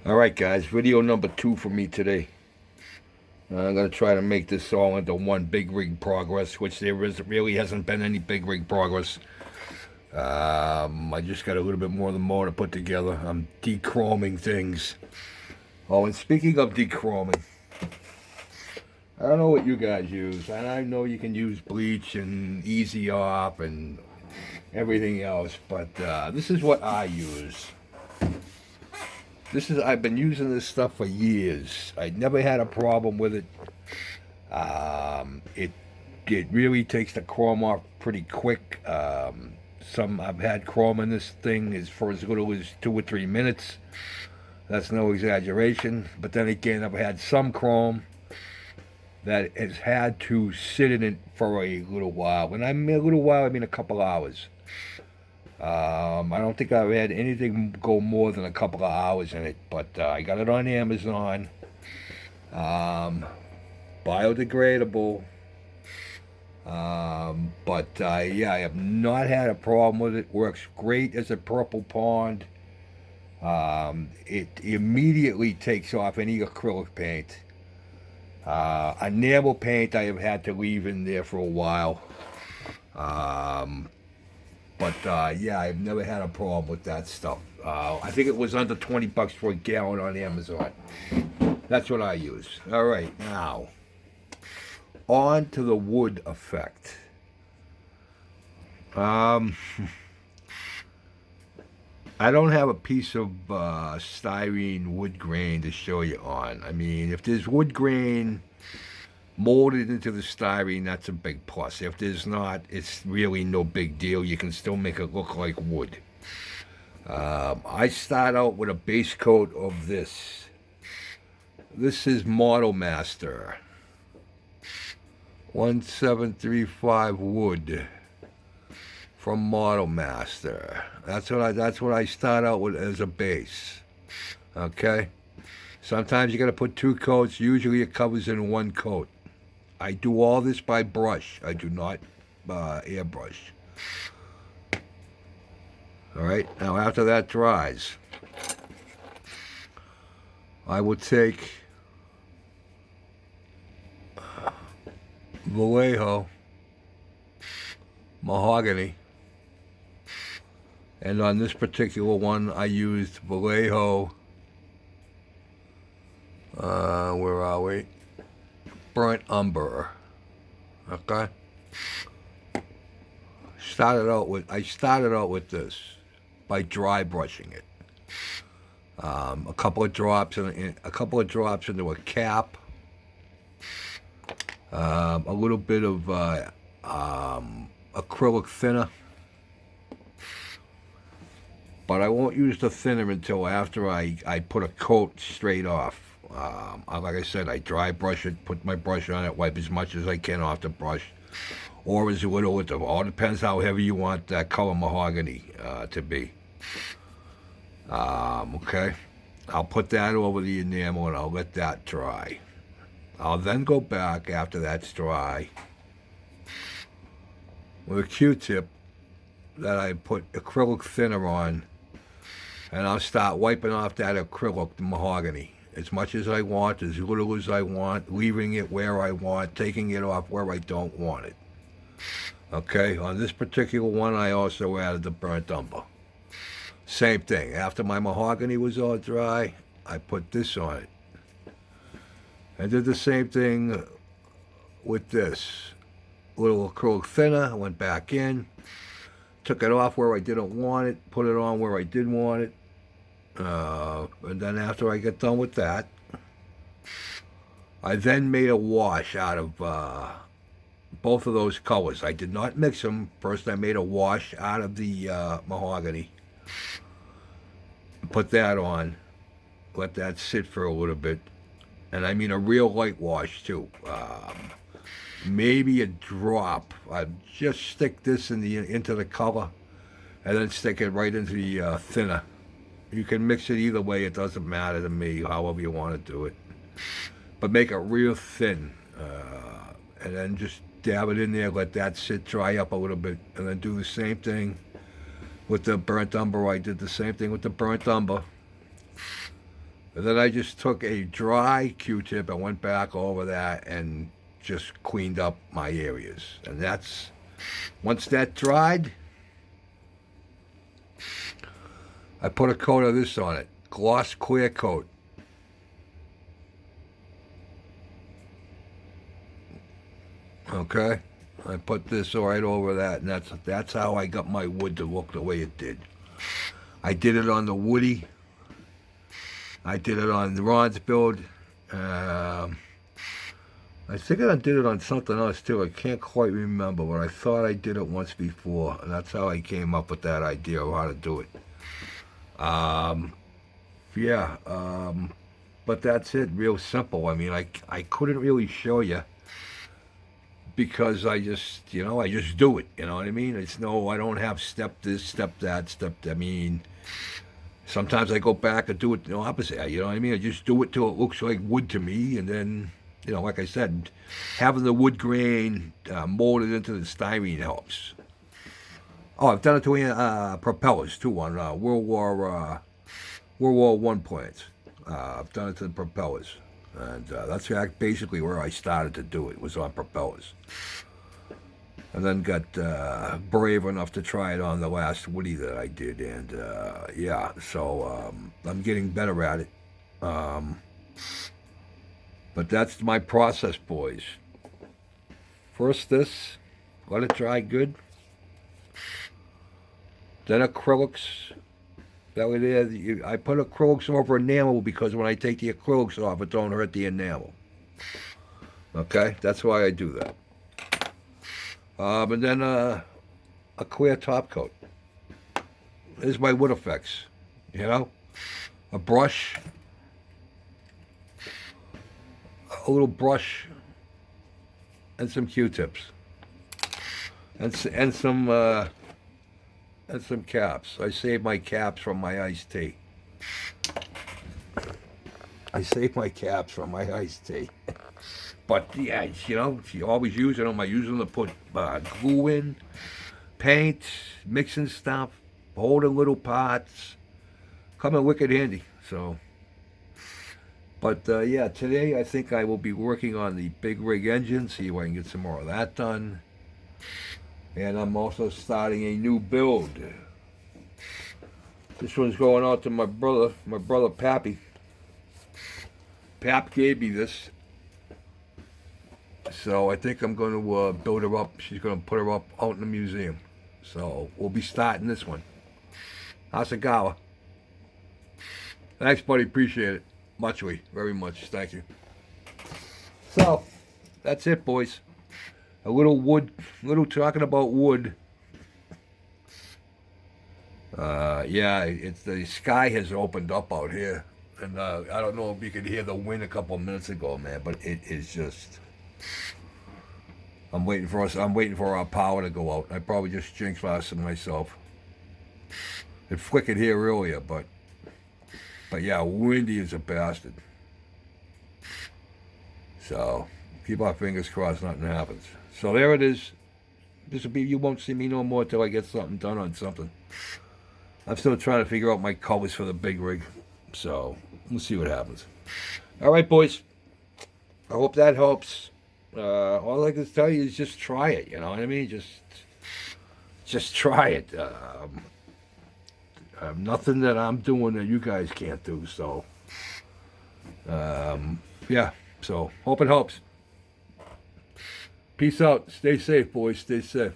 Alright guys, video number 2 for me today. I'm going to try to make this all into one big rig progress, which really hasn't been any big rig progress. I just got a little bit more of the motor to put together. I'm dechroming things. Oh, and speaking of dechroming, I don't know what you guys use, and I know you can use bleach and easy off and everything else, but this is what I use. I've been using this stuff for years. I never had a problem with it. It really takes the chrome off pretty quick. I've had chrome in this thing is for as little as 2 or 3 minutes. That's no exaggeration. But then again, I've had some chrome that has had to sit in it for a little while. When I mean a little while, I mean a couple hours. I don't think I've had anything go more than a couple of hours in it, but I got it on Amazon. Biodegradable. Yeah, I have not had a problem with it. Works great as a purple pond. It immediately takes off any acrylic paint. Enamel paint I have had to leave in there for a while. Yeah, I've never had a problem with that stuff. I think it was under $20 for a gallon on Amazon. That's what I use. All right, now on to the wood effect. I don't have a piece of styrene wood grain to show you on. I mean, if there's wood grain molded into the styrene, that's a big plus. If there's not, it's really no big deal. You can still make it look like wood. I start out with a base coat of this. This is Model Master 1735 wood from Model Master. That's what I start out with as a base. Okay. Sometimes you got to put 2 coats. Usually it covers in 1 coat. I do all this by brush. I do not airbrush. All right. Now after that dries, I will take Vallejo mahogany, and on this particular one, I used Vallejo. Where are we? Burnt umber. Okay. I started out with this by dry brushing it. A couple of drops into a cap. A little bit of acrylic thinner. But I won't use the thinner until after I put a coat straight off. Like I said, I dry brush it, put my brush on it, wipe as much as I can off the brush, or as little. It all depends how heavy you want that color mahogany to be. Okay, I'll put that over the enamel and I'll let that dry. I'll then go back after that's dry with a Q-tip that I put acrylic thinner on, and I'll start wiping off that acrylic mahogany. As much as I want, as little as I want, leaving it where I want, taking it off where I don't want it. Okay, on this particular one, I also added the burnt umber. Same thing. After my mahogany was all dry, I put this on it. I did the same thing with this. A little acrylic thinner, went back in, took it off where I didn't want it, put it on where I did want it. And then after I get done with that, I then made a wash out of both of those colors. I did not mix them. First I made a wash out of the mahogany. Put that on. Let that sit for a little bit. And I mean a real light wash too. Maybe a drop. I just stick this into the color and then stick it right into the thinner. You can mix it either way. It doesn't matter to me, however you want to do it. But make it real thin. And then just dab it in there. Let that sit, dry up a little bit. And then do the same thing With the burnt umber, I did the same thing with the burnt umber. And then I just took a dry Q-tip and went back over that and just cleaned up my areas. And that's, once that dried, I put a coat of this on it. Gloss Clear Coat. Okay? I put this right over that, and that's how I got my wood to look the way it did. I did it on the Woody. I did it on the Ron's build. I think I did it on something else too. I can't quite remember, but I thought I did it once before, and that's how I came up with that idea of how to do it. Yeah, but that's it. Real simple. I mean, I couldn't really show you because I just do it. You know what I mean? I don't have step this, step that, I mean, sometimes I go back and do it the opposite. You know what I mean? I just do it till it looks like wood to me, and then, like I said, having the wood grain molded into the styrene helps. Oh, I've done it to propellers too on World War I planes. I've done it to the propellers, and that's basically where I started to do it, was on propellers. And then got brave enough to try it on the last Woody that I did, and yeah, so I'm getting better at it. But that's my process, boys. First this, let it dry good. Then acrylics. That way there, I put acrylics over enamel because when I take the acrylics off, it don't hurt the enamel. Okay, that's why I do that. And then a clear top coat. This is my wood effects. A brush, a little brush, and some Q-tips, and some caps. I saved my caps from my iced tea. But yeah, you always use them. I use them to put glue in, paint, mixing stuff, holding little pots. Come in wicked handy. So, but yeah, today I think I will be working on the big rig engine. See if I can get some more of that done. And I'm also starting a new build. This one's going out to my brother Pappy. Pap gave me this. So I think I'm going to build her up. She's going to put her up out in the museum. So we'll be starting this one. Asagawa. Thanks, buddy. Appreciate it. Muchly. Very much. Thank you. So, that's it, boys. A little talking about wood. Yeah, the sky has opened up out here. And I don't know if you could hear the wind a couple of minutes ago, man, but it is just... I'm waiting for our power to go out. I probably just jinxed myself. It flickered here earlier, but yeah, windy as a bastard. So keep our fingers crossed nothing happens. So there it is. You won't see me no more till I get something done on something. I'm still trying to figure out my colors for the big rig. So we'll see what happens. All right, boys. I hope that helps. All I can tell you is just try it. You know what I mean? Just try it. Nothing that I'm doing that you guys can't do. So, yeah. So hope it helps. Peace out. Stay safe, boys. Stay safe.